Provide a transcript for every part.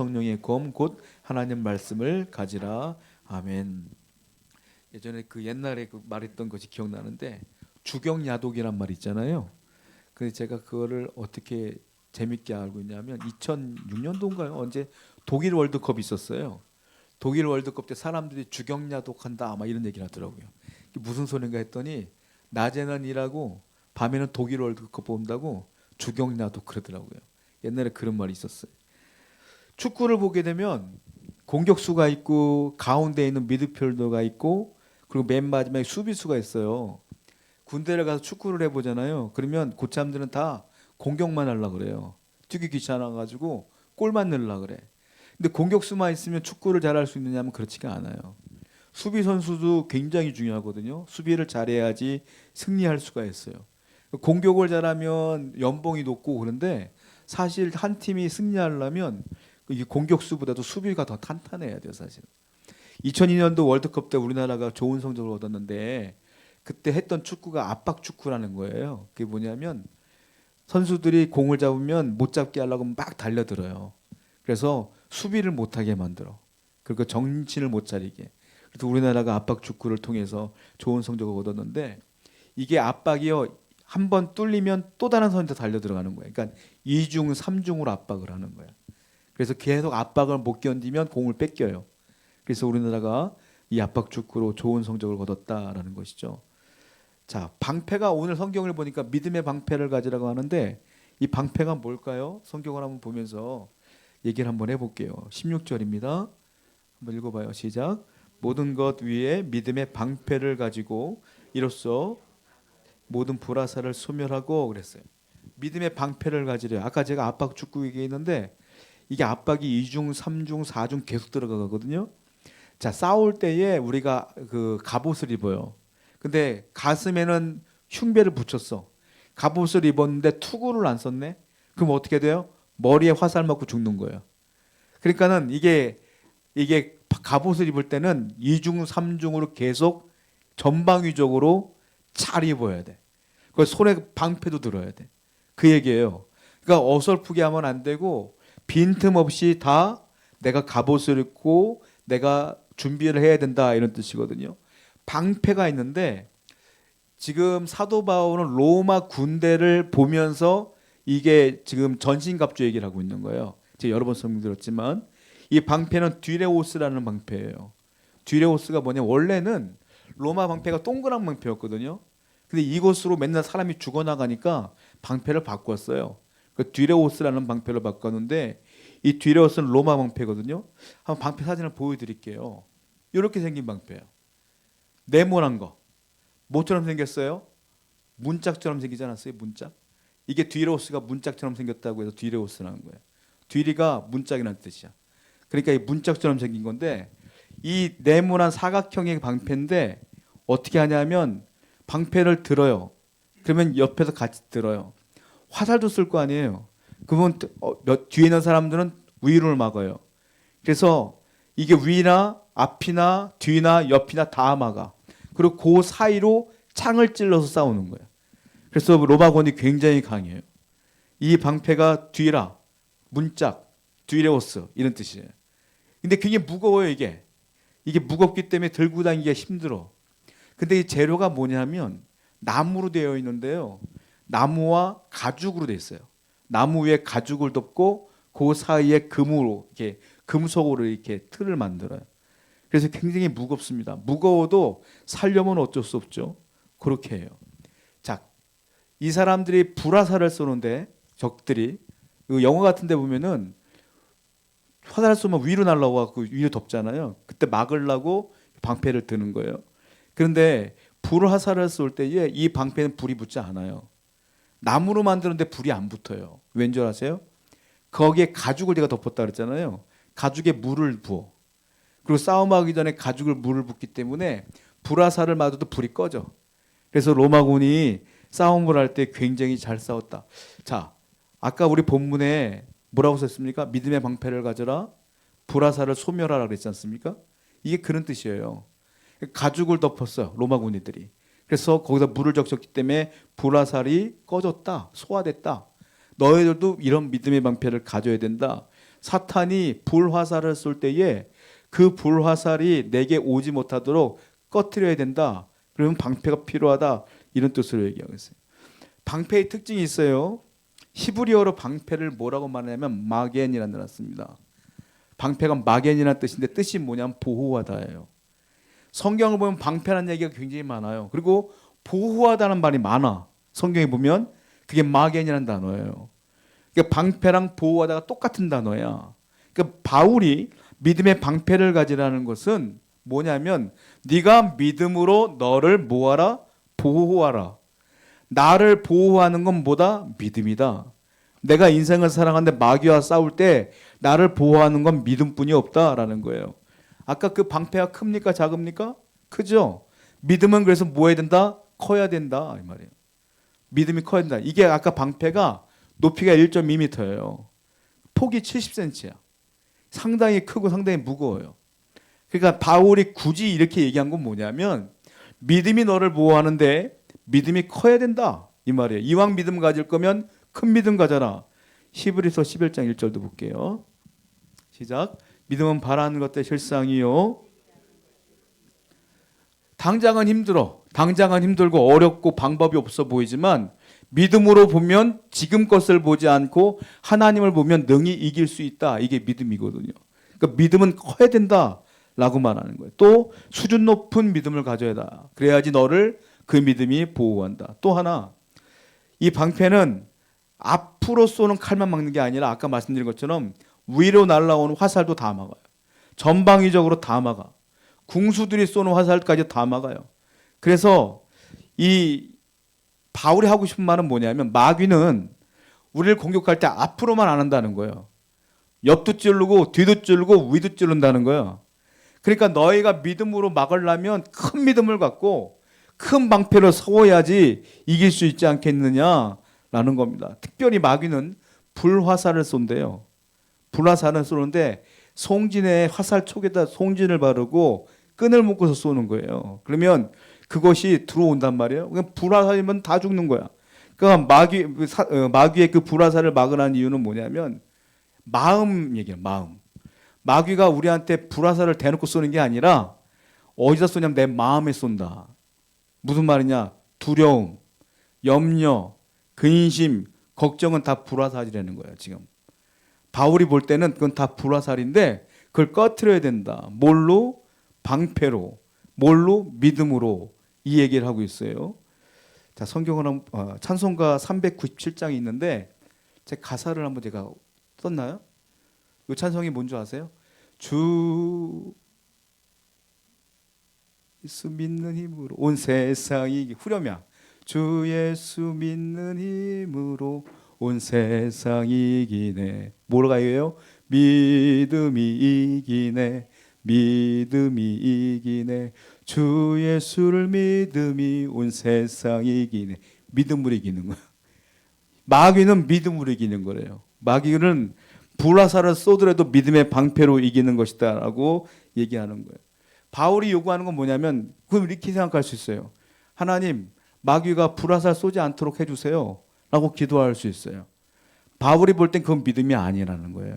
성령의 검 곧 하나님 말씀을 가지라. 아멘. 예전에 그 옛날에 그 말했던 것이 기억나는데 주경야독이란 말 있잖아요. 근데 제가 그거를 어떻게 재밌게 알고 있냐면 2006년도인가요? 언제 독일 월드컵이 있었어요. 독일 월드컵 때 사람들이 주경야독한다 아마 이런 얘기를 하더라고요. 이게 무슨 소린가 했더니 낮에는 일하고 밤에는 독일 월드컵 본다고 주경야독 그러더라고요. 옛날에 그런 말이 있었어요. 축구를 보게 되면 공격수가 있고 가운데 있는 미드필더가 있고 그리고 맨 마지막에 수비수가 있어요. 군대를 가서 축구를 해보잖아요. 그러면 고참들은 다 공격만 하려고 그래요. 뛰기 귀찮아가지고 골만 넣으려고 그래. 근데 공격수만 있으면 축구를 잘할 수 있느냐면 그렇지가 않아요. 수비 선수도 굉장히 중요하거든요. 수비를 잘해야지 승리할 수가 있어요. 공격을 잘하면 연봉이 높고 그런데 사실 한 팀이 승리하려면 이 공격수보다도 수비가 더 탄탄해야 돼요, 사실. 2002년도 월드컵 때 우리나라가 좋은 성적을 얻었는데 그때 했던 축구가 압박 축구라는 거예요. 그게 뭐냐면 선수들이 공을 잡으면 못 잡게 하려고 막 달려들어요. 그래서 수비를 못하게 만들어. 그리고 정신을 못 차리게. 그래서 우리나라가 압박 축구를 통해서 좋은 성적을 얻었는데 이게 압박이요. 한 번 뚫리면 또 다른 선수한테 달려 들어가는 거예요. 그러니까 2중, 3중으로 압박을 하는 거예요. 그래서 계속 압박을 못 견디면 공을 뺏겨요. 그래서 우리나라가 이 압박 축구로 좋은 성적을 거뒀다라는 것이죠. 자, 방패가 오늘 성경을 보니까 믿음의 방패를 가지라고 하는데 이 방패가 뭘까요? 성경을 한번 보면서 얘기를 한번 해볼게요. 16절입니다. 한번 읽어봐요. 시작. 모든 것 위에 믿음의 방패를 가지고 이로써 모든 불화살을 소멸하고 그랬어요. 믿음의 방패를 가지래요. 아까 제가 압박 축구 얘기했는데 이게 압박이 2중, 3중, 4중 계속 들어가거든요. 자, 싸울 때에 우리가 그 갑옷을 입어요. 근데 가슴에는 흉배를 붙였어. 갑옷을 입었는데 투구를 안 썼네. 그럼 어떻게 돼요? 머리에 화살 맞고 죽는 거예요. 그러니까는 이게 갑옷을 입을 때는 2중, 3중으로 계속 전방위적으로 잘 입어야 돼. 그 손에 방패도 들어야 돼. 그 얘기예요. 그러니까 어설프게 하면 안 되고 빈틈없이 다 내가 갑옷을 입고 내가 준비를 해야 된다 이런 뜻이거든요. 방패가 있는데 지금 사도 바울은 로마 군대를 보면서 이게 지금 전신갑주 얘기를 하고 있는 거예요. 제가 여러 번 설명드렸지만 이 방패는 듀레오스라는 방패예요. 듀레오스가 뭐냐 원래는 로마 방패가 동그란 방패였거든요. 근데 이것으로 맨날 사람이 죽어나가니까 방패를 바꿨어요. 그 듀레오스라는 방패로 바꿨는데 이 듀레오스는 로마 방패거든요. 한번 방패 사진을 보여드릴게요. 이렇게 생긴 방패예요. 네모난 거. 뭐처럼 생겼어요? 문짝처럼 생기지 않았어요? 문짝. 이게 듀레오스가 문짝처럼 생겼다고 해서 듀레오스라는 거예요. 듀리가 문짝이라는 뜻이야. 그러니까 이 문짝처럼 생긴 건데 이 네모난 사각형의 방패인데 어떻게 하냐면 방패를 들어요. 그러면 옆에서 같이 들어요. 화살도 쓸 거 아니에요. 그러면 뒤에 있는 사람들은 위를 막아요. 그래서 이게 위나 앞이나 뒤나 옆이나 다 막아. 그리고 그 사이로 창을 찔러서 싸우는 거예요. 그래서 로마군이 굉장히 강해요. 이 방패가 뒤라, 문짝, 듀레오스 이런 뜻이에요. 근데 굉장히 무거워요 이게. 이게 무겁기 때문에 들고 다니기가 힘들어. 근데 이 재료가 뭐냐면 나무로 되어 있는데요. 나무와 가죽으로 되어 있어요. 나무 위에 가죽을 덮고 그 사이에 금으로 이렇게 금속으로 이렇게 틀을 만들어요. 그래서 굉장히 무겁습니다. 무거워도 살려면 어쩔 수 없죠. 그렇게 해요. 자, 이 사람들이 불화살을 쏘는데 적들이 그 영화 같은 데 보면은 화살을 쏘면 위로 날라와서 위로 덮잖아요. 그때 막으려고 방패를 드는 거예요. 그런데 불화살을 쏠 때에 이 방패는 불이 붙지 않아요. 나무로 만드는데 불이 안 붙어요. 왠 줄 아세요? 거기에 가죽을 제가 덮었다 그랬잖아요. 가죽에 물을 부어. 그리고 싸움하기 전에 가죽을 물을 붓기 때문에 불화살을 맞아도 불이 꺼져. 그래서 로마군이 싸움을 할 때 굉장히 잘 싸웠다. 자, 아까 우리 본문에 뭐라고 썼습니까? 믿음의 방패를 가져라. 불화살을 소멸하라 그랬지 않습니까? 이게 그런 뜻이에요. 가죽을 덮었어요. 로마군인들이. 그래서 거기서 물을 적셨기 때문에 불화살이 꺼졌다. 소화됐다. 너희들도 이런 믿음의 방패를 가져야 된다. 사탄이 불화살을 쏠 때에 그 불화살이 내게 오지 못하도록 꺼트려야 된다. 그러면 방패가 필요하다. 이런 뜻으로 얘기하고 있어요. 방패의 특징이 있어요. 히브리어로 방패를 뭐라고 말하냐면 마겐이라는 단어를 씁니다. 방패가 마겐이라는 뜻인데 뜻이 뭐냐면 보호하다예요. 성경을 보면 방패라는 얘기가 굉장히 많아요. 그리고 보호하다는 말이 많아. 성경에 보면 그게 마겐이라는 단어예요. 그러니까 방패랑 보호하다가 똑같은 단어야. 그러니까 바울이 믿음의 방패를 가지라는 것은 뭐냐면 네가 믿음으로 너를 뭐하라? 보호하라. 나를 보호하는 건 뭐다? 믿음이다. 내가 인생을 살아가는데 마귀와 싸울 때 나를 보호하는 건 믿음뿐이 없다라는 거예요. 아까 그 방패가 큽니까? 작습니까? 크죠? 믿음은 그래서 뭐 해야 된다? 커야 된다 이 말이에요. 믿음이 커야 된다. 이게 아까 방패가 높이가 1.2m예요. 폭이 70cm야. 상당히 크고 상당히 무거워요. 그러니까 바울이 굳이 이렇게 얘기한 건 뭐냐면 믿음이 너를 보호하는데 믿음이 커야 된다 이 말이에요. 이왕 믿음 가질 거면 큰 믿음 가져라. 히브리서 11장 1절도 볼게요. 시작. 믿음은 바라는 것의 실상이요. 당장은 힘들어. 당장은 힘들고 어렵고 방법이 없어 보이지만 믿음으로 보면 지금 것을 보지 않고 하나님을 보면 능히 이길 수 있다. 이게 믿음이거든요. 그러니까 믿음은 커야 된다라고 말하는 거예요. 또 수준 높은 믿음을 가져야 한다. 그래야지 너를 그 믿음이 보호한다. 또 하나, 이 방패는 앞으로 쏘는 칼만 막는 게 아니라 아까 말씀드린 것처럼 위로 날아오는 화살도 다 막아요. 전방위적으로 다 막아. 궁수들이 쏘는 화살까지 다 막아요. 그래서 이 바울이 하고 싶은 말은 뭐냐면 마귀는 우리를 공격할 때 앞으로만 안 한다는 거예요. 옆도 찌르고 뒤도 찌르고 위도 찌른다는 거예요. 그러니까 너희가 믿음으로 막으려면 큰 믿음을 갖고 큰 방패로 세워야지 이길 수 있지 않겠느냐라는 겁니다. 특별히 마귀는 불화살을 쏜대요. 불화살을 쏘는데 송진의 화살 촉에다 송진을 바르고 끈을 묶어서 쏘는 거예요. 그러면 그것이 들어온단 말이에요. 그냥 불화살이면 다 죽는 거야. 그러니까 마귀의 그 불화살을 막으라는 이유는 뭐냐면 마음 얘기예요. 마음. 마귀가 우리한테 불화살을 대놓고 쏘는 게 아니라 어디서 쏘냐면 내 마음에 쏜다. 무슨 말이냐? 두려움, 염려, 근심, 걱정은 다 불화살이라는 거예요. 지금 바울이 볼 때는 그건 다 불화살인데 그걸 꺼트려야 된다. 뭘로? 방패로. 뭘로? 믿음으로. 이 얘기를 하고 있어요. 자, 성경은 찬송가 397장이 있는데 제 가사를 한번 제가 썼나요? 이 찬송이 뭔지 아세요? 주 예수 믿는 힘으로 온 세상이 후렴이야. 주 예수 믿는 힘으로 온 세상이 이기네. 뭐가 이겨요? 믿음이 이기네. 믿음이 이기네. 주 예수를 믿음이 온 세상이 이기네. 믿음으로 이기는 거야. 마귀는 믿음으로 이기는 거래요. 마귀는 불화살을 쏘더라도 믿음의 방패로 이기는 것이다 라고 얘기하는 거예요. 바울이 요구하는 건 뭐냐면 그럼 이렇게 생각할 수 있어요. 하나님, 마귀가 불화살 쏘지 않도록 해주세요 라고 기도할 수 있어요. 바울이 볼 땐 그건 믿음이 아니라는 거예요.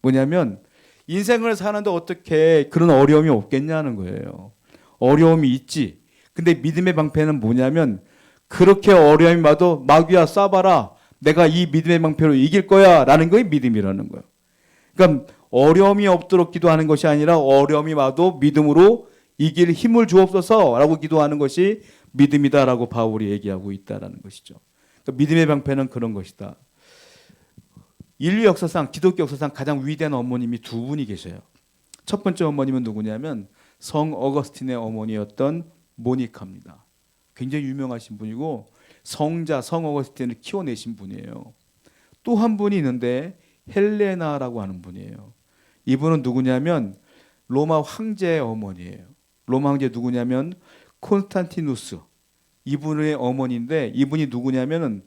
뭐냐면 인생을 사는데 어떻게 그런 어려움이 없겠냐는 거예요. 어려움이 있지. 근데 믿음의 방패는 뭐냐면 그렇게 어려움이 와도 마귀야 쏴봐라. 내가 이 믿음의 방패로 이길 거야 라는 게 믿음이라는 거예요. 그러니까 어려움이 없도록 기도하는 것이 아니라 어려움이 와도 믿음으로 이길 힘을 주옵소서 라고 기도하는 것이 믿음이다라고 바울이 얘기하고 있다는 것이죠. 그러니까 믿음의 방패는 그런 것이다. 인류 역사상, 기독교 역사상 가장 위대한 어머님이 두 분이 계셔요. 첫 번째 어머님은 누구냐면 성 어거스틴의 어머니였던 모니카입니다. 굉장히 유명하신 분이고 성자 성 어거스틴을 키워내신 분이에요. 또 한 분이 있는데 헬레나라고 하는 분이에요. 이분은 누구냐면 로마 황제의 어머니예요. 로마 황제 누구냐면 콘스탄티누스. 이분의 어머니인데 이분이 누구냐면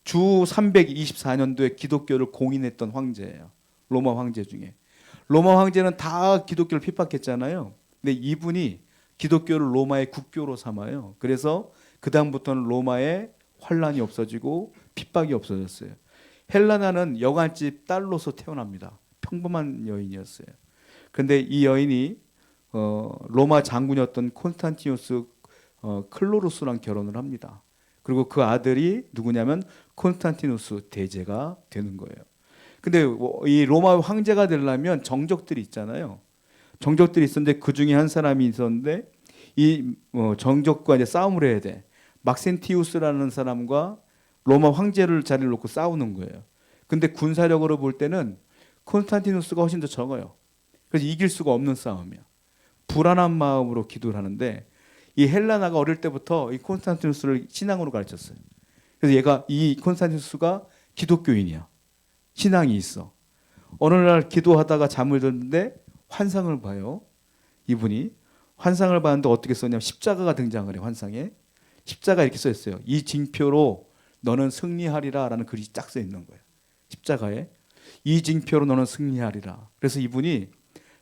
주 324년도에 기독교를 공인했던 황제예요. 로마 황제 중에. 로마 황제는 다 기독교를 핍박했잖아요. 근데 이분이 기독교를 로마의 국교로 삼아요. 그래서 그 다음부터는 로마에 환란이 없어지고 핍박이 없어졌어요. 헬레나는 여관집 딸로서 태어납니다. 평범한 여인이었어요. 그런데 이 여인이 로마 장군이었던 콘스탄티누스 클로루스랑 결혼을 합니다. 그리고 그 아들이 누구냐면 콘스탄티누스 대제가 되는 거예요. 근데 이 로마 황제가 되려면 정적들이 있잖아요. 정적들이 있었는데 그 중에 한 사람이 있었는데 이 정적과 이제 싸움을 해야 돼. 막센티우스라는 사람과 로마 황제를 자리를 놓고 싸우는 거예요. 근데 군사력으로 볼 때는 콘스탄티누스가 훨씬 더 적어요. 그래서 이길 수가 없는 싸움이야. 불안한 마음으로 기도를 하는데 이 헬라나가 어릴 때부터 이 콘스탄티누스를 신앙으로 가르쳤어요. 그래서 얘가 이 콘스탄티누스가 기독교인이야. 신앙이 있어. 어느 날 기도하다가 잠을 잤는데 환상을 봐요. 이분이 환상을 봤는데 어떻게 썼냐면 십자가가 등장을 해요. 환상에 십자가 이렇게 써 있어요. 이 징표로 너는 승리하리라라는 글이 쫙 써 있는 거예요. 십자가에 이 징표로 너는 승리하리라. 그래서 이분이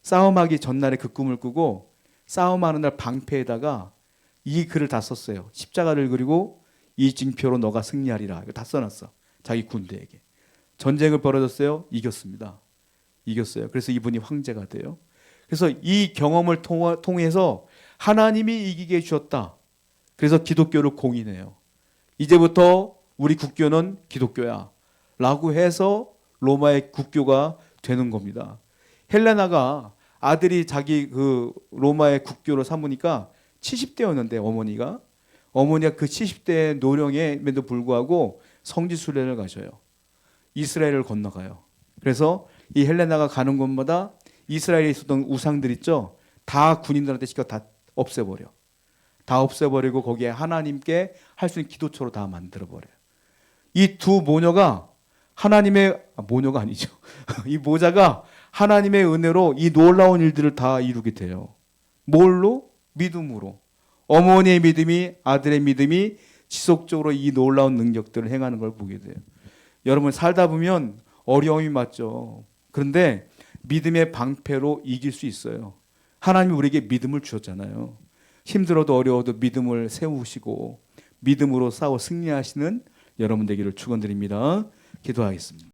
싸움하기 전날에 그 꿈을 꾸고 싸움하는 날 방패에다가 이 글을 다 썼어요. 십자가를 그리고 이 징표로 너가 승리하리라. 이거 다 써놨어. 자기 군대에게. 전쟁을 벌어졌어요. 이겼습니다. 이겼어요. 그래서 이분이 황제가 돼요. 그래서 이 경험을 통해서 하나님이 이기게 해주셨다. 그래서 기독교를 공인해요. 이제부터 우리 국교는 기독교야 라고 해서 로마의 국교가 되는 겁니다. 헬레나가 아들이 자기 그 로마의 국교로 삼으니까 70대였는데 어머니가 그 70대의 노령에도 불구하고 성지순례를 가셔요. 이스라엘을 건너가요. 그래서 이 헬레나가 가는 곳마다 이스라엘에 있었던 우상들 있죠. 다 군인들한테 시켜 다 없애버려. 다 없애버리고 거기에 하나님께 할 수 있는 기도처로 다 만들어버려요. 이 두 모녀가 모녀가 아니죠. 이 모자가 하나님의 은혜로 이 놀라운 일들을 다 이루게 돼요. 뭘로? 믿음으로. 어머니의 믿음이 아들의 믿음이 지속적으로 이 놀라운 능력들을 행하는 걸 보게 돼요. 여러분 살다 보면 어려움이 맞죠. 그런데 믿음의 방패로 이길 수 있어요. 하나님이 우리에게 믿음을 주셨잖아요. 힘들어도 어려워도 믿음을 세우시고 믿음으로 싸워 승리하시는 여러분 되기를 축원드립니다. 기도하겠습니다.